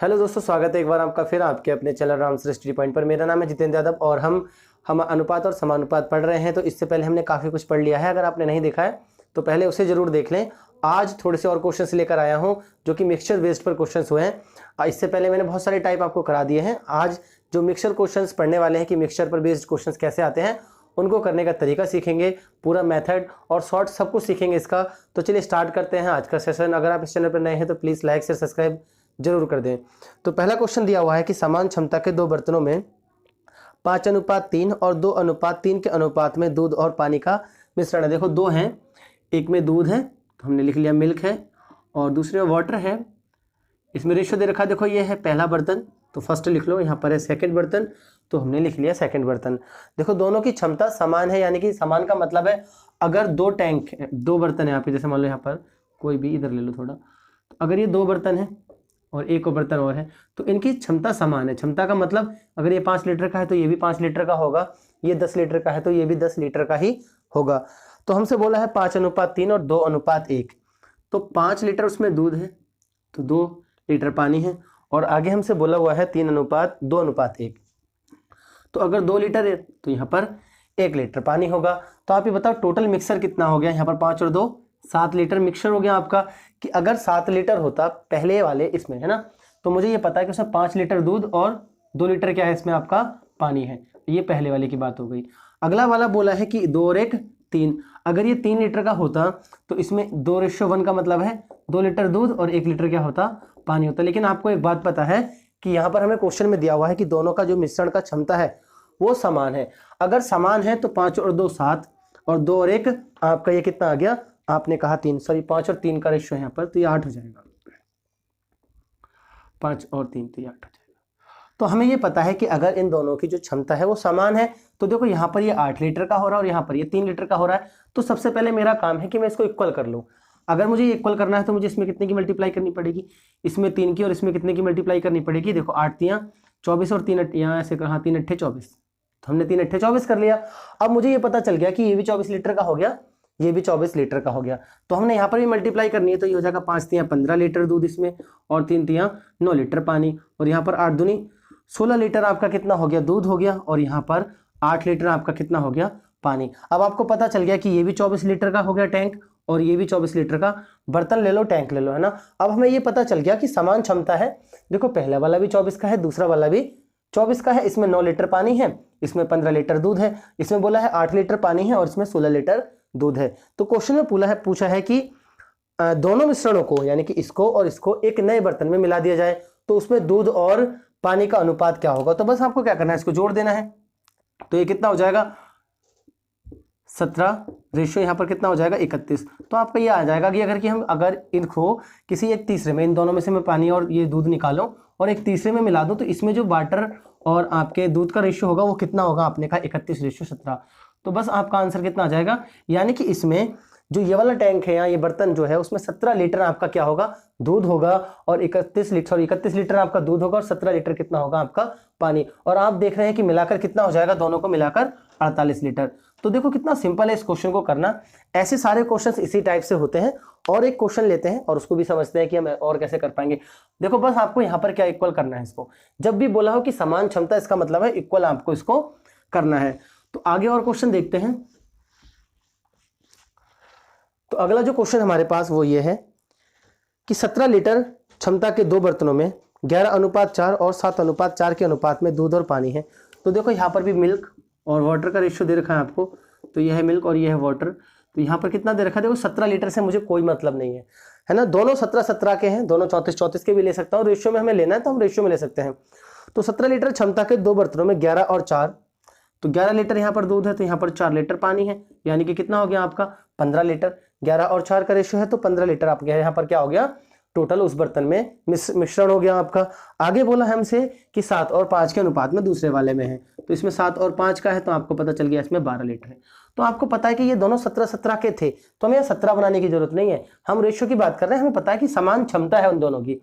Hello दोस्तों, स्वागत है एक बार आपका फिर आपके अपने चैनल रामसर स्टडी पॉइंट पर। मेरा नाम है जितेंद्र यादव और हम अनुपात और समानुपात पढ़ रहे हैं। तो इससे पहले हमने काफ़ी कुछ पढ़ लिया है। अगर आपने नहीं देखा है तो पहले उसे ज़रूर देख लें। आज थोड़े से और क्वेश्चंस लेकर आया हूं जो कि मिक्सचर बेस्ड पर क्वेश्चंस हुए हैं। इससे पहले मैंने बहुत सारे टाइप आपको करा दिए हैं। आज जो मिक्सचर क्वेश्चंस पढ़ने वाले हैं कि मिक्सचर पर बेस्ड क्वेश्चंस कैसे आते हैं, उनको करने का तरीका सीखेंगे, पूरा मेथड और शॉर्ट सब कुछ सीखेंगे इसका। तो चलिए स्टार्ट करते हैं आज का सेशन। अगर आप इस चैनल पर नए हैं तो प्लीज़ लाइक शेयर सब्सक्राइब जरूर कर दें। तो पहला क्वेश्चन दिया हुआ है कि समान क्षमता के दो बर्तनों में 5:3 और 2:3 के अनुपात में दूध और पानी का मिश्रण है। देखो दो हैं, एक में दूध है तो हमने लिख लिया मिल्क है, और दूसरे में वाटर है। इसमें रेशियो दे रखा है, देखो ये है पहला बर्तन तो फर्स्ट लिख लो, यहाँ पर है सेकंड बर्तन तो हमने लिख लिया सेकंड बर्तन। देखो दोनों की क्षमता समान है, यानी कि समान का मतलब है अगर दो टैंक दो बर्तन है यहाँ पे, जैसे मान लो यहाँ पर कोई भी इधर ले लो थोड़ा, तो अगर ये दो बर्तन है और एक और बर्तन और है तो इनकी क्षमता समान है। क्षमता का मतलब अगर ये 5 लीटर का है तो ये भी 5 लीटर का होगा, ये 10 लीटर का है तो ये भी 10 लीटर का ही होगा। तो हमसे बोला है 5:3 और 2:1। तो 5 लीटर उसमें दूध है तो 2 लीटर पानी है, और आगे हमसे बोला हुआ है 3:2:1। तो अगर 2 लीटर है तो यहाँ पर 1 लीटर पानी होगा। तो आप ये बताओ टोटल मिक्सर कितना हो गया। यहाँ पर 5 और 2 7 लीटर मिक्सर हो गया आपका। कि अगर 7 लीटर होता पहले वाले इसमें, है ना, तो मुझे ये पता है कि उसमें 5 लीटर दूध और 2 लीटर क्या है इसमें आपका पानी है। ये पहले वाले की बात हो गई। अगला वाला बोला है कि 2 और 1 3। अगर ये 3 लीटर का होता तो इसमें 2:1 का मतलब है 2 लीटर दूध और 1 लीटर क्या होता, पानी होता। लेकिन आपको एक बात पता है कि यहाँ पर हमें क्वेश्चन में दिया हुआ है कि दोनों का जो मिश्रण का क्षमता है वो समान है। अगर समान है तो 5 और 2 7 और 2 और 1 आपका ये कितना आ गया, आपने कहा 3, सॉरी 5 और 3 का रेशियो है यहाँ पर, तो ये 8 हो जाएगा। 5 और 3 तो ये 8 हो जाएगा। तो हमें ये पता है कि अगर इन दोनों की जो क्षमता है वो समान है तो देखो यहाँ पर ये 8 लीटर का हो रहा है और यहाँ पर ये 3 लीटर का हो रहा है। तो सबसे पहले मेरा काम है कि मैं इसको इक्वल कर लूँ। अगर मुझे ये इक्वल करना है तो मुझे इसमें कितने की मल्टीप्लाई करनी पड़ेगी, इसमें 3 की और इसमें कितने की मल्टीप्लाई करनी पड़ेगी। देखो 8 3 24 और 3 यहाँ ऐसे कहा 3 8 24, तो हमने 3 8 24 कर लिया। अब मुझे ये पता चल गया कि ये भी 24 लीटर का हो गया, ये भी 24 लीटर का हो गया। तो हमने यहाँ पर भी मल्टीप्लाई करनी है, तो ये हो जाएगा 5 3 15 लीटर दूध इसमें और 3 3 9 लीटर पानी, और यहाँ पर 8 दूनी 16 लीटर आपका कितना हो गया, दूध हो गया, और यहाँ पर 8 लीटर आपका कितना हो गया, पानी। अब आपको पता चल गया कि ये भी 24 लीटर का हो गया टैंक और ये भी 24 लीटर का बर्तन ले लो, टैंक ले लो, है ना। अब हमें ये पता चल गया कि समान क्षमता है। देखो पहला वाला भी 24 का है, दूसरा वाला भी 24 का है। इसमें 9 लीटर पानी है, इसमें 15 लीटर दूध है, इसमें बोला है 8 लीटर पानी है और इसमें 16 लीटर दूध है। तो क्वेश्चन में पूछा है कि दोनों मिश्रणों को, यानी कि इसको और इसको एक नए बर्तन में मिला दिया जाए तो उसमें दूध और पानी का अनुपात क्या होगा। तो बस आपको क्या करना है, इसको जोड़ देना है। तो ये कितना हो जाएगा 17, रेशियो यहाँ पर कितना हो जाएगा 31। तो आपका ये आ जाएगा कि अगर इनको किसी एक तीसरे में, इन दोनों में से मैं पानी और ये दूध निकालूं और एक तीसरे में मिला दूं तो इसमें जो वाटर और आपके दूध का रेशियो होगा वो कितना होगा, आपने कहा 31:17। तो बस आपका आंसर कितना आ जाएगा, यानी कि इसमें जो ये वाला टैंक है या ये बर्तन जो है उसमें 17 लीटर आपका क्या होगा, दूध होगा, और 31 लीटर आपका दूध होगा और 17 लीटर कितना होगा आपका पानी। और आप देख रहे हैं कि मिलाकर कितना हो जाएगा, दोनों को मिलाकर 48 लीटर। तो देखो कितना सिंपल है इस क्वेश्चन को करना। ऐसे सारे क्वेश्चंस इसी टाइप से होते हैं। और एक क्वेश्चन लेते हैं और उसको भी समझते हैं कि हम और कैसे कर पाएंगे। देखो बस आपको यहाँ पर क्या इक्वल करना है इसको। जब भी बोला हो कि समान क्षमता, इसका मतलब है इक्वल आपको इसको करना है। तो आगे और क्वेश्चन देखते हैं। तो अगला जो क्वेश्चन हमारे पास वो ये है कि 17 लीटर क्षमता के दो बर्तनों में 11:4 और 7:4 के अनुपात में दूध और पानी है। तो देखो यहाँ पर भी मिल्क और वाटर का रेशियो दे रखा है आपको। तो ये है मिल्क और ये है वाटर। तो यहाँ पर कितना दे रखा है, देखो 17 लीटर से मुझे कोई मतलब नहीं है ना। दोनों 17 के हैं, दोनों 34 के भी ले सकता हूँ। रेशियो में हमें लेना है तो हम रेशियो में ले सकते हैं। तो 17 लीटर क्षमता के दो बर्तनों में 11 और 4, तो 11 लीटर यहाँ पर दूध है तो यहाँ पर 4 लीटर पानी है, यानी कि कितना हो गया आपका 15 लीटर। 11 और 4 का रेशियो है तो 15 लीटर आपके यहाँ पर क्या हो गया, टोटल उस बर्तन में मिश्रण हो गया आपका। आगे बोला है हमसे कि 7 और 5 के अनुपात में दूसरे वाले में है, तो इसमें 7 और 5 का है तो आपको पता चल गया इसमें 12 लीटर है। तो आपको पता है कि ये दोनों 17 के थे तो हमें 17 बनाने की जरूरत नहीं है, हम रेशियो की बात कर रहे हैं। हमें पता है कि समान क्षमता है उन दोनों की,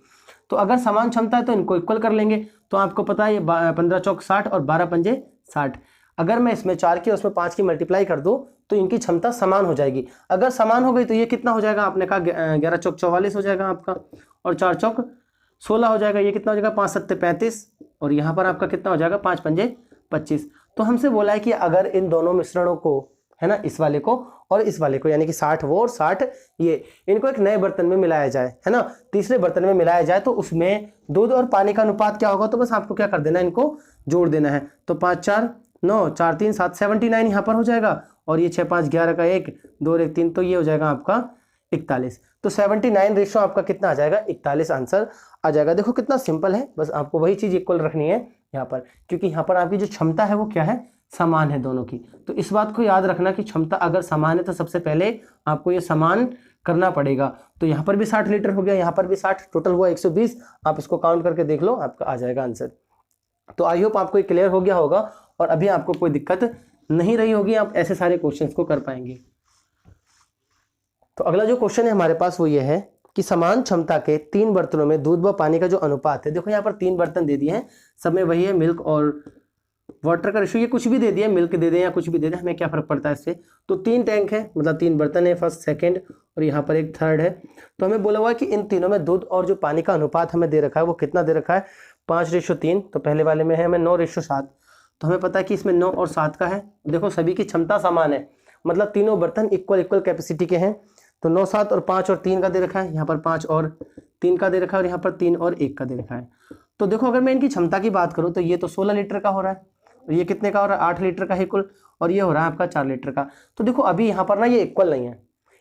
तो अगर समान क्षमता है तो इनको इक्वल कर लेंगे। तो आपको पता है ये 15 चौक 60 और 12 पंजे 60। अगर मैं इसमें 4 की और उसमें 5 की मल्टीप्लाई कर दूं तो इनकी क्षमता समान हो जाएगी। अगर समान हो गई तो ये कितना हो जाएगा, आपने कहा 11 चौक 44 हो जाएगा आपका, और 4 चौक 16 हो जाएगा। ये कितना हो जाएगा 5 सत्ते 35 और यहाँ पर आपका कितना हो जाएगा 5 पंजे 25। तो हमसे बोला है कि अगर इन दोनों मिश्रणों को, है ना, इस वाले को और इस वाले को, यानी कि 60 वो और 60 ये, इनको एक नए बर्तन में मिलाया जाए, है ना, तीसरे बर्तन में मिलाया जाए, तो उसमें दूध और पानी का अनुपात क्या होगा। तो बस आपको क्या कर देना है, इनको जोड़ देना है। तो 5 4 9 4 3 7 79 यहाँ पर हो जाएगा और ये 6 5 11 का 1 2 1 3, तो ये हो जाएगा आपका 41। तो 79 रेशो आपका कितना आ जाएगा 41 आंसर आ जाएगा। देखो कितना सिंपल है, बस आपको वही चीज इक्वल रखनी है यहाँ पर, क्योंकि यहाँ पर आपकी जो क्षमता है वो क्या है, समान है दोनों की। तो इस बात को याद रखना कि क्षमता अगर समान है तो सबसे पहले आपको ये समान करना पड़ेगा। तो यहाँ पर भी 60 लीटर हो गया, यहाँ पर भी 60, टोटल हुआ 120। आप इसको काउंट करके देख लो, आपका आ जाएगा आंसर। तो आई होप आपको ये क्लियर हो गया होगा और अभी आपको कोई दिक्कत नहीं रही होगी, आप ऐसे सारे क्वेश्चंस को कर पाएंगे। तो अगला जो क्वेश्चन है हमारे पास वो ये है कि समान क्षमता के 3 बर्तनों में दूध व पानी का जो अनुपात है। देखो यहाँ पर 3 बर्तन दे दिए हैं, सब में वही है, मिल्क और वाटर का रेशियो, ये कुछ भी दे दिया, मिल्क दे दें या कुछ भी दे दें, हमें क्या फर्क पड़ता है इससे। तो 3 टैंक है, मतलब 3 बर्तन है, फर्स्ट सेकंड और यहाँ पर एक थर्ड है। तो हमें बोला हुआ है कि इन तीनों में दूध और जो पानी का अनुपात हमें दे रखा है वो कितना दे रखा है 5:3। तो पहले वाले में है हमें 9:7। तो हमें पता है कि इसमें 9 और 7 का है। देखो सभी की क्षमता समान है, मतलब तीनों बर्तन इक्वल कैपेसिटी के हैं। तो 9 7 और 5 और 3 का दे रखा है, यहाँ पर 5 और 3 का दे रखा है और यहाँ पर 3 और 1 का दे रखा है। तो देखो अगर मैं इनकी क्षमता की बात करूँ तो ये तो 16 लीटर का हो रहा है और ये कितने का हो रहा है 8 लीटर का है कुल, और ये हो रहा है आपका 4 लीटर का। तो देखो अभी यहाँ पर ना ये इक्वल नहीं है,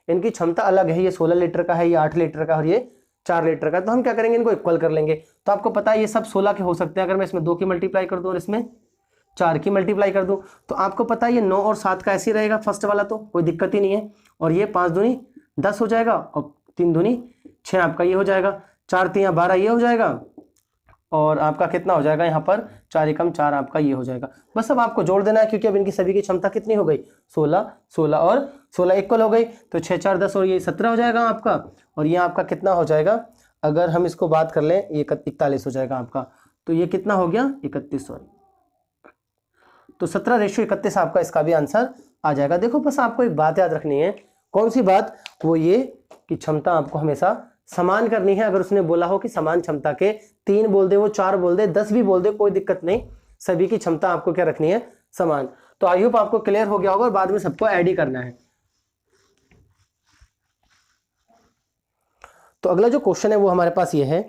इनकी क्षमता अलग है, ये 16 लीटर का है, ये 8 लीटर का और ये 4 लीटर का। तो हम क्या करेंगे, इनको इक्वल कर लेंगे। तो आपको पता है ये सब 16 के हो सकते हैं, अगर मैं इसमें 2 की मल्टीप्लाई कर दूँ और इसमें 4 की मल्टीप्लाई कर दूँ तो आपको पता है ये 9 और 7 का ऐसे ही रहेगा फर्स्ट वाला, तो कोई दिक्कत ही नहीं है। और ये 5 दूनी 10 हो जाएगा और 3 दूनी 6 आपका ये हो जाएगा, 4 3 12 ये हो जाएगा और आपका कितना हो जाएगा यहाँ पर 4 एकम 4 आपका ये हो जाएगा। बस अब आपको जोड़ देना है, क्योंकि अब इनकी सभी की क्षमता कितनी हो गई 16 16 और 16 इक्वल हो गई। तो 6 4 10 और ये 17 हो जाएगा आपका, और ये आपका कितना हो जाएगा, अगर हम इसको बात कर लें ये 41 हो जाएगा आपका। तो ये कितना हो गया 31, सॉरी, तो 17:31 आपका इसका भी आंसर आ जाएगा। देखो बस आपको एक बात याद रखनी है, कौन सी बात, वो ये कि क्षमता आपको हमेशा समान करनी है। अगर उसने बोला हो कि समान क्षमता के 3 बोल दे, वो 4 बोल दे, 10 भी बोल दे, कोई दिक्कत नहीं, सभी की क्षमता आपको क्या रखनी है, समान। तो आई होप आपको क्लियर हो गया होगा और बाद में सबको ऐड ही करना है। तो अगला जो क्वेश्चन है वो हमारे पास ये है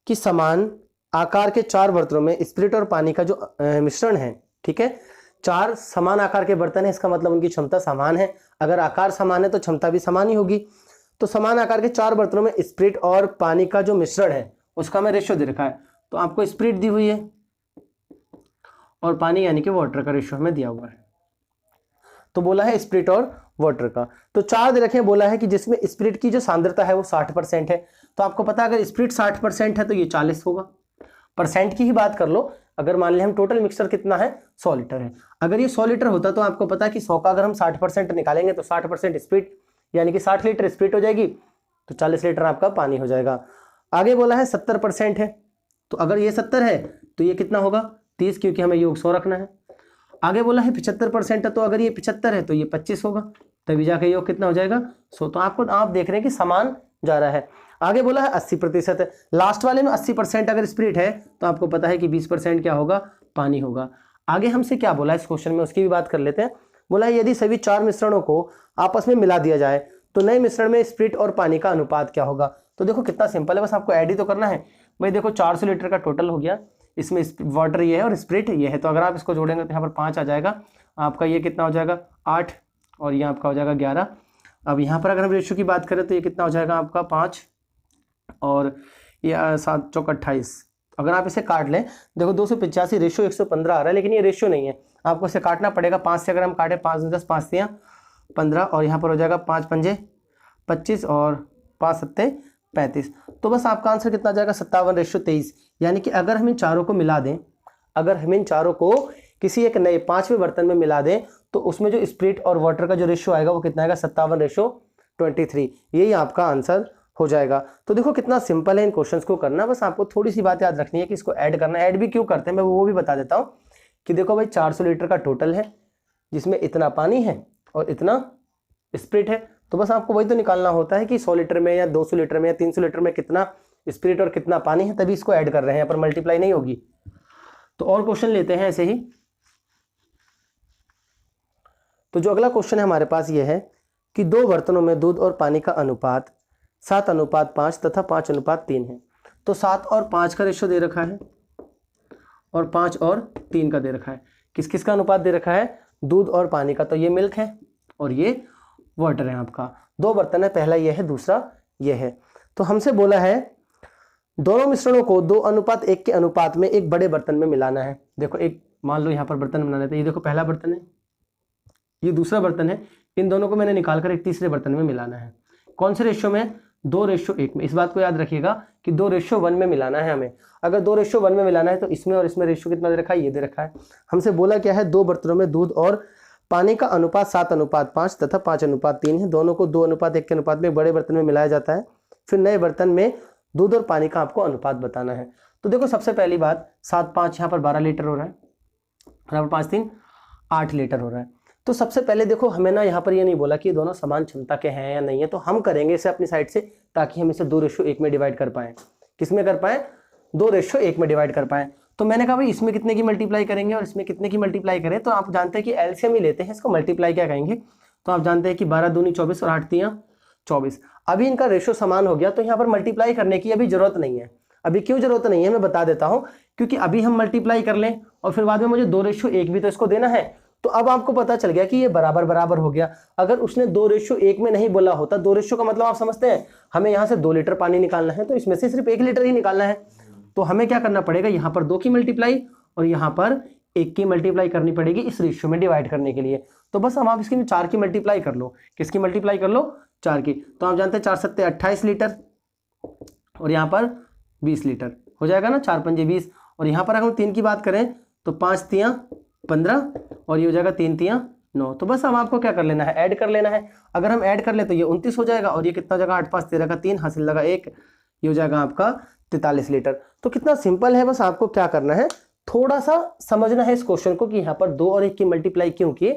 कि समान आकार के 4 बर्तनों में स्पिरिट और पानी का जो मिश्रण है, ठीक है, 4 समान आकार के बर्तन है, इसका मतलब उनकी क्षमता समान है। अगर आकार समान है तो क्षमता भी समान ही होगी। तो समान आकार के 4 बर्तनों में स्पिरिट और पानी का जो मिश्रण है उसका हमें रेशियो दे रखा है। तो आपको स्पिरिट दी हुई है और पानी यानी कि वाटर का रेशियो हमें दिया हुआ है। तो बोला है स्पिरिट और वाटर का, तो 4 दे रखे हैं, बोला है कि जिसमें स्पिरिट की जो सांद्रता है वो 60% है। तो आपको पता है अगर स्पिरिट 60% है तो ये 40 होगा। परसेंट की ही बात कर लो, अगर मान लें हम टोटल मिक्सचर कितना है 100 लीटर है, अगर ये 100 लीटर होता तो आपको पता है कि 100 का अगर हम 60% निकालेंगे तो 60% स्पिरिट यानी कि 60 लीटर स्पिरिट हो जाएगी, तो 40 लीटर आपका पानी हो जाएगा। आगे बोला है 70% है, तो अगर ये 70 है तो ये कितना होगा 30, क्योंकि हमें योग 100 रखना है। आगे बोला है 75% है, तो अगर ये 75 है तो ये 25 होगा, तभी जाके योग कितना हो जाएगा 100। तो आप देख रहे हैं कि समान जा रहा है। आगे बोला है 80% है, लास्ट वाले में 80% अगर स्पिरिट है तो आपको पता है कि 20% क्या होगा, पानी होगा। आगे हमसे क्या बोला है इस क्वेश्चन में, उसकी भी बात कर लेते हैं। बोला है यदि सभी 4 मिश्रणों को आपस में मिला दिया जाए तो नए मिश्रण में स्पिरिट और पानी का अनुपात क्या होगा। तो देखो कितना सिंपल है, बस आपको ऐड ही तो करना है भाई। देखो 400 लीटर का टोटल हो गया, इसमें वाटर ये है और स्पिरिट ये है, तो अगर आप इसको जोड़ेंगे तो यहाँ पर 5 आ जाएगा आपका, ये कितना हो जाएगा 8 और ये आपका हो जाएगा 11। अब यहाँ पर अगर हम रेशियो की बात करें तो ये कितना हो जाएगा आपका 5 और ये 7 चौक 28। अगर आप इसे काट लें, देखो 285 रेशियो 115 आ रहा है, लेकिन ये रेशियो नहीं है, आपको इसे काटना पड़ेगा। 5 से अगर हम काटें 5 10 5 3 15 और यहाँ पर हो जाएगा 5 पंजे 25 और 5 सत्ते 35। तो बस आपका आंसर कितना आ जाएगा 57:23। यानी कि अगर हम इन चारों को मिला दें, अगर हम इन चारों को किसी एक नए 5वें बर्तन में मिला दें तो उसमें जो स्पिरिट और वाटर का जो रेशियो आएगा वो कितना आएगा 57:23। यही आपका आंसर हो जाएगा। तो देखो कितना सिंपल है इन क्वेश्चंस को करना, बस आपको थोड़ी सी बात याद रखनी है कि इसको ऐड करना है। ऐड भी क्यों करते हैं मैं वो भी बता देता हूँ कि देखो भाई 400 लीटर का टोटल है, जिसमें इतना पानी है और इतना स्पिरिट है, तो बस आपको वही तो निकालना होता है कि 100 लीटर में या 200 लीटर में या 300 लीटर में कितना स्पिरिट और कितना पानी है, तभी इसको ऐड कर रहे हैं, यहाँ पर मल्टीप्लाई नहीं होगी। तो और क्वेश्चन लेते हैं ऐसे ही। तो जो अगला क्वेश्चन है हमारे पास ये है कि 2 बर्तनों में दूध और पानी का अनुपात 7:5 तथा 5:3 है। तो 7 और 5 का रेशो दे रखा है और 5 और 3 का दे रखा है। किस किस का अनुपात दे रखा है? दूध और पानी का। तो ये मिल्क है और ये वाटर है आपका। 2 बर्तन है, पहला ये है, दूसरा ये है। तो हमसे बोला है दोनों मिश्रणों को 2:1 के अनुपात में एक बड़े बर्तन में मिलाना है। देखो एक मान लो यहाँ पर बर्तन बना लेते हैं। ये देखो पहला बर्तन है, ये दूसरा बर्तन है। इन दोनों को मैंने निकाल कर एक तीसरे बर्तन में मिलाना है। कौन से रेशियो में? 2:1 में। इस बात को याद रखिएगा कि 2:1 में मिलाना है हमें। अगर 2:1 में मिलाना है तो इसमें और इसमें रेशियो कितना दे रखा है? ये दे रखा है। हमसे बोला क्या है? 2 बर्तनों में दूध और पानी का अनुपात 7:5 तथा 5:3 है। दोनों को 2:1 के अनुपात में एक बड़े बर्तन में मिलाया जाता है। फिर नए बर्तन में दूध और पानी का आपको अनुपात बताना है। तो देखो सबसे पहली बात, 7-5 यहाँ पर 12 लीटर हो रहा है, बराबर 5-3 8 लीटर हो रहा है। तो सबसे पहले देखो हमें ना यहाँ पर ये नहीं बोला कि ये दोनों समान क्षमता के हैं या नहीं है, तो हम करेंगे इसे अपनी साइड से ताकि हम इसे 2:1 में डिवाइड कर पाएँ। किस में कर पाएँ? 2:1 में डिवाइड कर पाएँ। तो मैंने कहा भाई इसमें कितने की मल्टीप्लाई करेंगे और इसमें कितने की मल्टीप्लाई करें। तो आप जानते हैं कि एलसीएम ही लेते हैं, इसको मल्टीप्लाई क्या कहेंगे। तो आप जानते हैं कि 12 दूनी 24 और 8 तियां 24। अभी इनका रेशो समान हो गया तो यहाँ पर मल्टीप्लाई करने की अभी जरूरत नहीं है। अभी क्यों जरूरत नहीं है मैं बता देता हूँ, क्योंकि अभी हम मल्टीप्लाई कर लें और फिर बाद में मुझे 2:1 भी तो इसको देना है। तो अब आपको पता चल गया कि ये बराबर बराबर हो गया। अगर उसने 2:1 में नहीं बोला होता, 2 रेशो का मतलब आप समझते हैं, हमें यहाँ से 2 लीटर पानी निकालना है तो इसमें से सिर्फ 1 लीटर ही निकालना है। तो हमें क्या करना पड़ेगा? यहाँ पर 2 की मल्टीप्लाई और यहाँ पर 1 की मल्टीप्लाई करनी पड़ेगी इस रेशियो में डिवाइड करने के लिए। तो बस अब आप इसकी 4 की मल्टीप्लाई कर लो। किसकी मल्टीप्लाई कर लो? 4 की। तो आप जानते हैं 4 7 28 लीटर और यहाँ पर 20 लीटर हो जाएगा ना, 4 5 20। और यहाँ पर अगर हम 3 की बात करें तो 5 तियां 15 और ये हो जाएगा 3 तियां 9। तो बस अब आपको क्या कर लेना है? ऐड कर लेना है। अगर हम ऐड कर ले तो ये 29 हो जाएगा और ये कितना हो जाएगा? 8 5 13 का 3 हासिल लगा 1, ये हो जाएगा आपका 43 लीटर। तो कितना सिंपल है, बस आपको क्या करना है, थोड़ा सा समझना है इस क्वेश्चन को कि यहाँ पर 2 और 1 की मल्टीप्लाई क्यों की,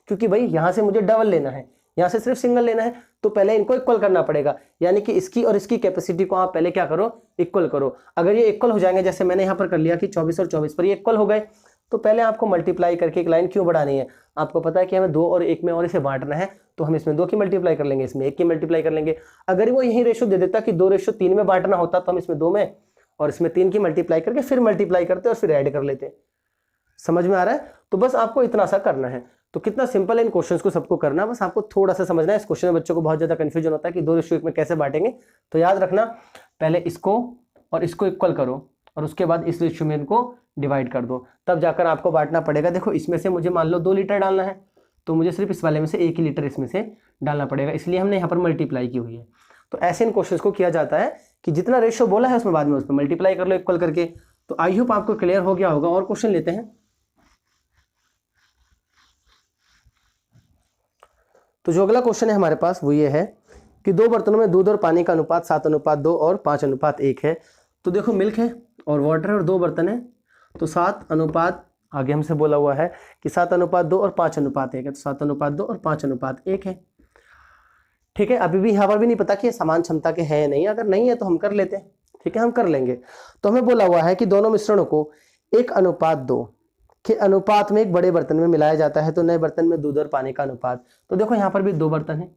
क्योंकि भाई यहाँ से मुझे डबल लेना है, यहाँ से सिर्फ सिंगल लेना है। तो पहले इनको इक्वल करना पड़ेगा, यानी कि इसकी और इसकी कैपेसिटी को आप पहले क्या करो? इक्वल करो। अगर ये इक्वल हो जाएंगे, जैसे मैंने यहाँ पर कर लिया कि 24 और 24 पर ये इक्वल हो गए, तो पहले आपको मल्टीप्लाई करके एक लाइन क्यों बढ़ानी है? आपको पता है कि हमें 2 और 1 में और इसे बांटना है, तो हम इसमें 2 की मल्टीप्लाई कर लेंगे, इसमें 1 की मल्टीप्लाई कर लेंगे। अगर वो यही रेशो दे देता कि 2:3 में बांटना होता, तो हम इसमें 2 में और इसमें 3 की मल्टीप्लाई करके फिर मल्टीप्लाई करते और फिर ऐड कर लेते। समझ में आ रहा है? तो बस आपको इतना सा करना है। तो कितना सिंपल है इन क्वेश्चंस को सबको करना, बस आपको थोड़ा सा समझना है। इस क्वेश्चन में बच्चों को बहुत ज्यादा कंफ्यूजन होता है कि 2:1 में कैसे बांटेंगे। तो याद रखना, पहले इसको और इसको इक्वल करो और उसके बाद इस रेशियो में इनको डिवाइड कर दो, तब जाकर आपको बांटना पड़ेगा। देखो इसमें से मुझे मान लो 2 लीटर डालना है, तो मुझे सिर्फ इस वाले में से 1 ही लीटर इसमें से डालना पड़ेगा, इसलिए हमने यहाँ पर मल्टीप्लाई की हुई है। तो ऐसे इन क्वेश्चंस को किया जाता है कि जितना रेशियो बोला है उसमें बाद में उस पर मल्टीप्लाई कर लो इक्वल करके। तो आई होप आपको क्लियर हो गया होगा। और क्वेश्चन लेते हैं। तो जो अगला क्वेश्चन है हमारे पास वो ये है कि 2 बर्तनों में दूध और पानी का अनुपात 7:2 और 5:1 है। तो देखो मिल्क है और वाटर है और 2 बर्तन है, तो 7 अनुपात, आगे हमसे बोला हुआ है कि 7:2 और 5:1 है, तो 7:2 और 5:1 है। ठीक है, अभी भी यहाँ पर भी नहीं पता कि ये समान क्षमता के हैं या नहीं। अगर नहीं है तो हम कर लेते हैं, ठीक है, हम कर लेंगे। तो हमें बोला हुआ है कि दोनों मिश्रणों को 1:2 के अनुपात में एक बड़े बर्तन में मिलाया जाता है, तो नए बर्तन में दूध और पानी का अनुपात। तो देखो यहाँ पर भी 2 बर्तन है,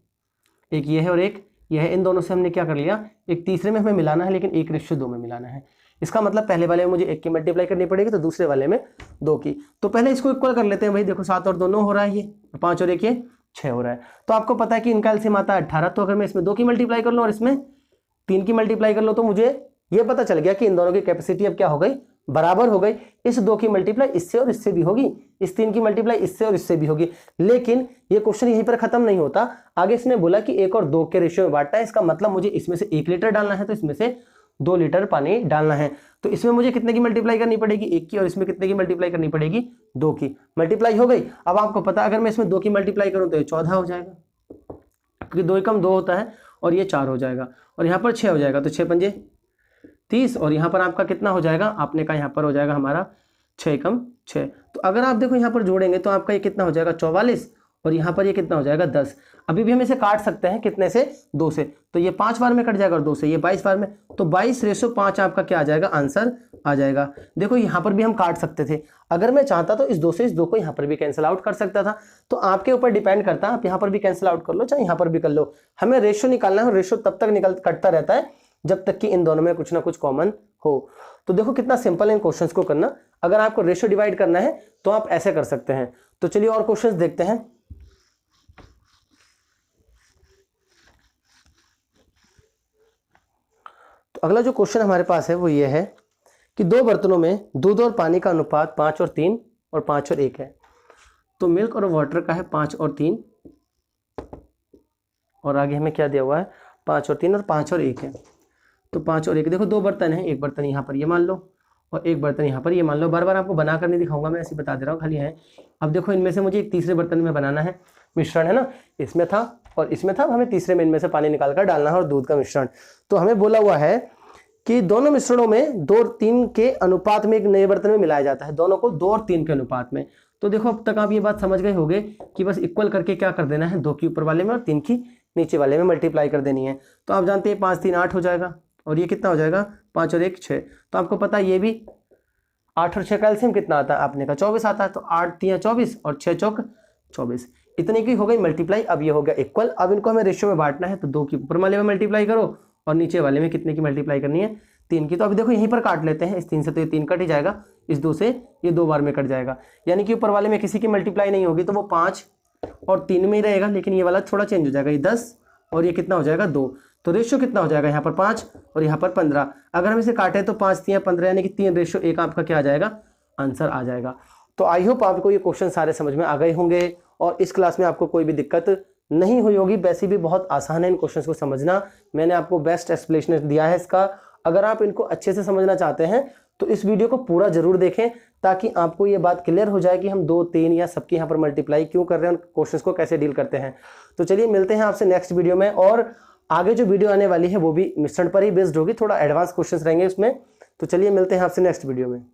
एक ये है और एक ये है। इन दोनों से हमने क्या कर लिया, एक तीसरे में हमें मिलाना है, लेकिन 1:2 में मिलाना है। इसका मतलब पहले वाले में मुझे 1 की मल्टीप्लाई करनी पड़ेगी, तो दूसरे वाले में 2 की। तो पहले इसको इक्वल कर लेते हैं भाई। देखो 7 और 2 9 हो रहा है, ये 5 और 1 ये 6 हो रहा है। तो आपको पता है कि इनका एलसीएम आता है 18। तो अगर मैं इसमें 2 की मल्टीप्लाई कर लूँ और इसमें 3 की मल्टीप्लाई कर लूँ, तो मुझे ये पता चल गया कि इन दोनों की कैपेसिटी अब क्या हो गई, बराबर हो गई। इस 2 की मल्टीप्लाई इससे और इससे भी होगी, इस 3 की मल्टीप्लाई इससे और इससे भी होगी। लेकिन ये क्वेश्चन यहीं पर खत्म नहीं होता। आगे इसने बोला कि 1 और 2 के रेशियो में बांटना है। इसका मतलब मुझे इसमें से 1 लीटर डालना है, तो इसमें से 2 लीटर पानी डालना है। तो इसमें मुझे कितने की मल्टीप्लाई करनी पड़ेगी, 1 की, और इसमें कितने की मल्टीप्लाई करनी पड़ेगी, 2 की। मल्टीप्लाई हो गई। अब आपको पता अगर मैं इसमें 2 की मल्टीप्लाई करूं तो ये 14 हो जाएगा, क्योंकि 2 एकम 2 होता है, और ये 4 हो जाएगा, और यहाँ पर 6 हो जाएगा, तो 6 पंजे 30, और यहाँ पर आपका कितना हो जाएगा, आपने कहा यहाँ पर हो जाएगा हमारा 6 एकम 6। तो अगर आप देखो यहाँ पर जोड़ेंगे तो आपका ये कितना हो जाएगा, 44, और यहाँ पर ये कितना हो जाएगा 10। अभी भी हम इसे काट सकते हैं कितने से, 2 से, तो ये 5 बार में कट जाएगा और 2 से ये 22 बार में, तो 22/5 आपका क्या आ जाएगा, आंसर आ जाएगा। देखो यहाँ पर भी हम काट सकते थे, अगर मैं चाहता तो इस 2 से इस 2 को यहाँ पर भी कैंसिल आउट कर सकता था। तो आपके ऊपर डिपेंड करता है, आप यहाँ पर भी कैंसिल आउट कर लो चाहे यहाँ पर भी कर लो। हमें रेशो निकालना है, रेशो तब तक कटता रहता है जब तक कि इन दोनों में कुछ ना कुछ कॉमन हो। तो देखो कितना सिंपल है इन क्वेश्चंस को करना। अगर आपको रेशो डिवाइड करना है तो आप ऐसे कर सकते हैं। तो चलिए और क्वेश्चंस देखते हैं। तो अगला जो क्वेश्चन हमारे पास है वो ये है कि 2 बर्तनों में दूध और पानी का अनुपात 5 और 3 और 5 और 1 है। तो मिल्क और वाटर का है 5 और 3, और आगे हमें क्या दिया हुआ है, 5 और 3 और 5 और 1 है। तो 5 और 1, देखो 2 बर्तन है, एक बर्तन यहाँ पर ये मान लो और एक बर्तन यहाँ पर ये मान लो। बार बार आपको बनाकर नहीं दिखाऊंगा, मैं ऐसे बता दे रहा हूँ खाली है। अब देखो इनमें से मुझे एक तीसरे बर्तन में बनाना है मिश्रण, है ना, इसमें था और इसमें था, हमें तीसरे में इनमें से पानी निकाल कर डालना है और दूध का मिश्रण। तो हमें बोला हुआ है कि दोनों मिश्रणों में 2 और 3 के अनुपात में एक नए बर्तन में मिलाया जाता है, दोनों को 2 और 3 के अनुपात में। तो देखो अब तक आप ये बात समझ गए होंगे कि बस इक्वल करके क्या कर देना है, 2 की ऊपर वाले में और 3 की नीचे वाले में मल्टीप्लाई कर देनी है। तो आप जानते हैं 5 3 8 हो जाएगा और ये कितना हो जाएगा, 5 और 1 6। तो आपको पता है ये भी 8 और 6 का एलसीएम कितना आता है, आपने कहा 24 आता है। तो 8 3 24 और 6 चौक 24, इतने की हो गई मल्टीप्लाई। अब ये हो गया इक्वल। अब इनको हमें रेशियो में बांटना है, तो 2 की ऊपर वाले में मल्टीप्लाई करो और नीचे वाले में कितने की मल्टीप्लाई करनी है, 3 की। तो अभी देखो यहीं पर काट लेते हैं, इस 3 से तो ये 3 कट ही जाएगा, इस 2 से ये 2 बार में कट जाएगा, यानी कि ऊपर वाले में किसी की मल्टीप्लाई नहीं होगी, तो वो 5 और 3 में ही रहेगा। लेकिन ये वाला थोड़ा चेंज हो जाएगा, ये 10 और ये कितना हो जाएगा 2। तो रेशियो कितना हो जाएगा, यहाँ पर 5 और यहाँ पर 15। अगर हम इसे काटें तो 5 3 15, यानी कि 3/1 आपका क्या आ जाएगा, आंसर आ जाएगा। तो आई होप आपको ये क्वेश्चन सारे समझ में आ गए होंगे और इस क्लास में आपको कोई भी दिक्कत नहीं हुई होगी। वैसे भी बहुत आसान है इन क्वेश्चंस को समझना, मैंने आपको बेस्ट एक्सप्लेनेशन दिया है इसका। अगर आप इनको अच्छे से समझना चाहते हैं तो इस वीडियो को पूरा जरूर देखें, ताकि आपको ये बात क्लियर हो जाए कि हम 2 3 या सबके यहाँ पर मल्टीप्लाई क्यों कर रहे हैं, उन क्वेश्चंस को कैसे डील करते हैं। तो चलिए मिलते हैं आपसे नेक्स्ट वीडियो में, और आगे जो वीडियो आने वाली है वो भी मिश्रण पर ही बेस्ड होगी, थोड़ा एडवांस क्वेश्चंस रहेंगे उसमें। तो चलिए मिलते हैं आपसे नेक्स्ट वीडियो में।